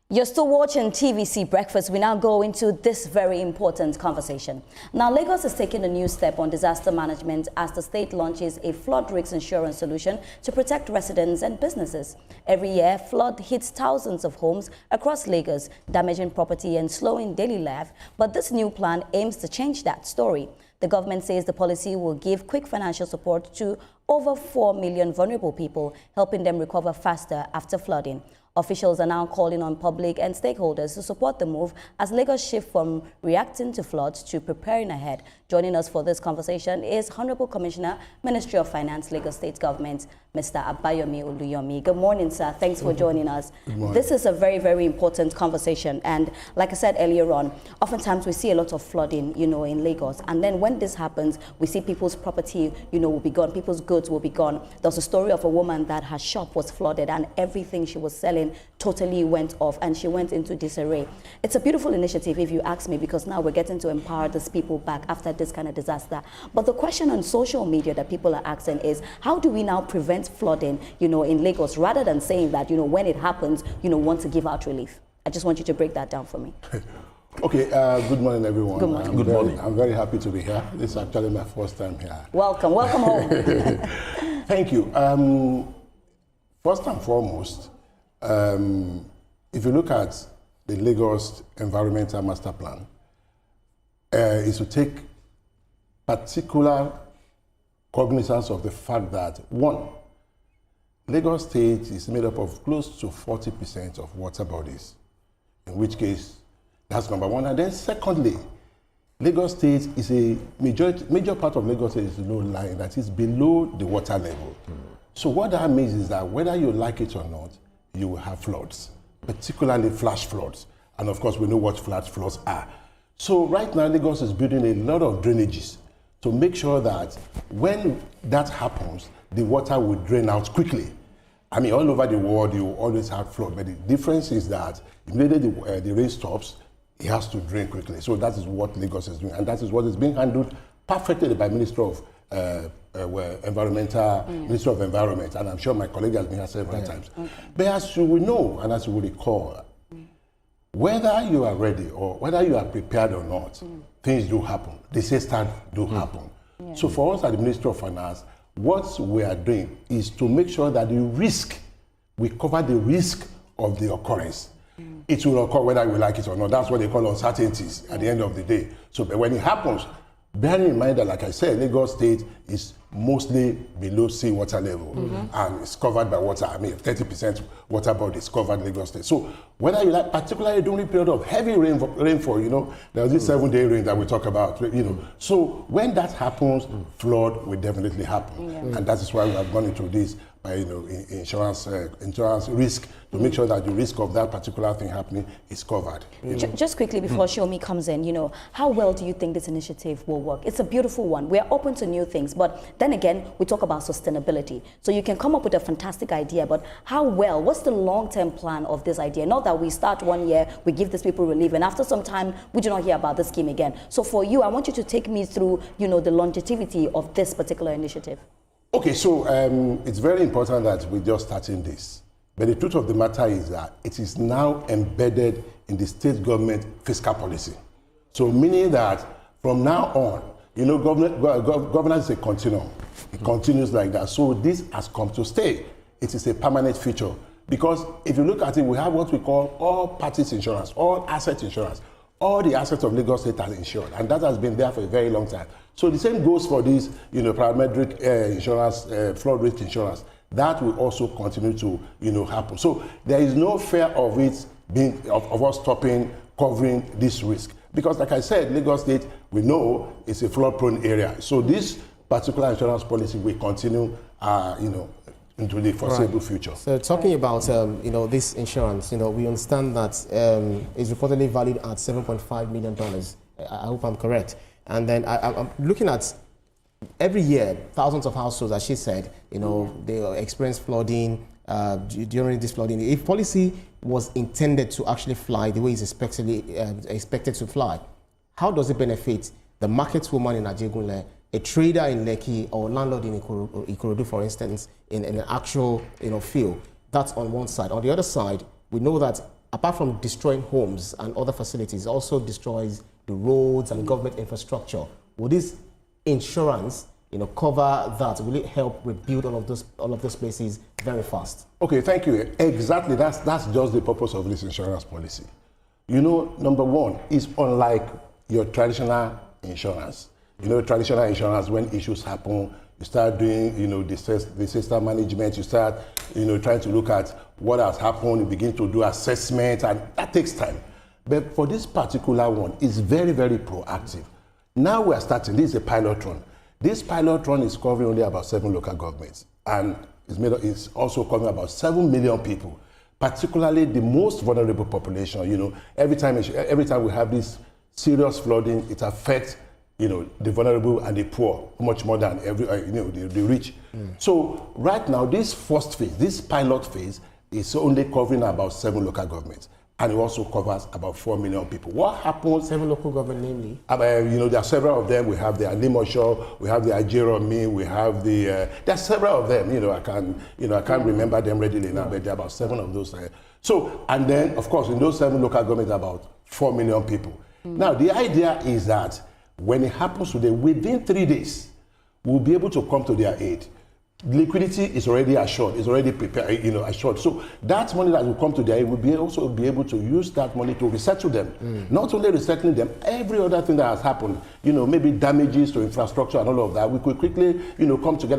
You're still watching TVC Breakfast. We now go into this very important conversation. Now, Lagos is taking a new step on disaster management as the state launches a flood risk insurance solution to protect residents and businesses. Every year, flood hits thousands of homes across Lagos, damaging property and slowing daily life. But this new plan aims to change that story. The government says the policy will give quick financial support to over 4 million vulnerable people, helping them recover faster after flooding. Officials are now calling on public and stakeholders to support the move as Lagos shifts from reacting to floods to preparing ahead. Joining us for this conversation is Honorable Commissioner, Ministry of Finance, Lagos State Government, Mr. Abayomi Oluyomi. Good morning, sir. Thanks for joining us. Good morning. This is a very, very important conversation. And like I said earlier on, oftentimes we see a lot of flooding, in Lagos. And then when this happens, we see people's property, will be gone. People's goods will be gone. There's a story of a woman that her shop was flooded and everything she was selling totally went off and she went into disarray. It's a beautiful initiative, if you ask me, because now we're getting to empower these people back after this kind of disaster. But the question on social media that people are asking is, how do we now prevent flooding, in Lagos, rather than saying that, when it happens, want to give out relief? I just want you to break that down for me. Okay, good morning, everyone. Good morning. Good morning. I'm very happy to be here. This is actually my first time here. Welcome home. Thank you. First and foremost, if you look at the Lagos Environmental Master Plan, is to take particular cognizance of the fact that, one, Lagos State is made up of close to 40% of water bodies, in which case, that's number one. And then secondly, Lagos State is a major part of Lagos State is low lying, that is below the water level. So what that means is that whether you like it or not, you will have floods, particularly flash floods. And of course, we know what flash floods are. So right now, Lagos is building a lot of drainages to make sure that when that happens, the water will drain out quickly. I mean, all over the world, you always have flood, but the difference is that immediately the rain stops, it has to drain quickly. So that is what Lagos is doing, and that is what is being handled perfectly by Ministry of Ministry of Environment, and I'm sure my colleague has been here several times. Okay. But as you will know, and as you will recall, whether you are ready or whether you are prepared or not, things do happen. Disaster do happen. Yeah. So for us at the Ministry of Finance, what we are doing is to make sure that we cover the risk of the occurrence. It will occur whether we like it or not. That's what they call uncertainties at the end of the day. So but when it happens, bearing in mind that, like I said, Lagos State is mostly below sea water level and it's covered by water. I mean, 30% water body is covered Lagos State. So whether you like, particularly during the period of heavy rainfall, there was this 7-day rain that we talk about, So when that happens, flood will definitely happen. Yeah. And that is why we have gone into this by, insurance risk to make sure that the risk of that particular thing happening is covered. Just quickly before Xiaomi comes in, how well do you think this initiative will work? It's a beautiful one. We're open to new things, but then again, we talk about sustainability. So you can come up with a fantastic idea, but what's the long-term plan of this idea? Not that we start 1 year, we give these people relief, and after some time, we do not hear about the scheme again. So for you, I want you to take me through, the longevity of this particular initiative. Okay, so it's very important that we're just starting this. But the truth of the matter is that it is now embedded in the state government fiscal policy. So meaning that from now on, governance is a continuum. It continues like that. So this has come to stay. It is a permanent feature. Because if you look at it, we have what we call all parties insurance, all asset insurance. All the assets of Lagos State are insured, and that has been there for a very long time. So the same goes for this, parametric insurance, flood risk insurance. That will also continue to, happen. So there is no fear of it of us stopping covering this risk. Because like I said, Lagos State, we know it's a flood-prone area. So this particular insurance policy will continue, into the foreseeable future. So talking about, this insurance, we understand that it's reportedly valued at $7.5 million. I hope I'm correct. And then I'm looking at every year, thousands of households, as she said, they experience flooding during this flooding. If policy was intended to actually fly the way it's expected to fly, how does it benefit the market woman in Ajegunle, a trader in Lekki, or landlord in Ikorodu, for instance, in an actual field? That's on one side. On the other side, we know that apart from destroying homes and other facilities, also destroys the roads and government infrastructure. Will this insurance, cover that? Will it help rebuild all of those places very fast? Okay, thank you. Exactly, that's just the purpose of this insurance policy. Number one, is unlike your traditional insurance. Traditional insurance, when issues happen, you start doing, disaster management, you start, trying to look at what has happened, you begin to do assessment, and that takes time. But for this particular one, it's very, very proactive. Now we are starting, this is a pilot run. This pilot run is covering only about 7 local governments, and it's also covering about 7 million people, particularly the most vulnerable population. Every time we have this serious flooding, it affects the vulnerable and the poor much more than the rich. So right now, this first phase, this pilot phase, is only covering about 7 local governments, and it also covers about 4 million people. What happens? 7 local government, namely? There are several of them. We have the Oluyomi, we have the Abayomi, we have the. There are several of them. I can't remember them readily now, but there are about 7 of those. So, and then of course, in those 7 local governments, about 4 million people. Now, the idea is that when it happens today, within 3 days, we'll be able to come to their aid. Liquidity is already assured, is already prepared, assured. So that money that will come to their aid, we'll also be able to use that money to resettle them. Not only resettling them, every other thing that has happened, maybe damages to infrastructure and all of that, we could quickly, come together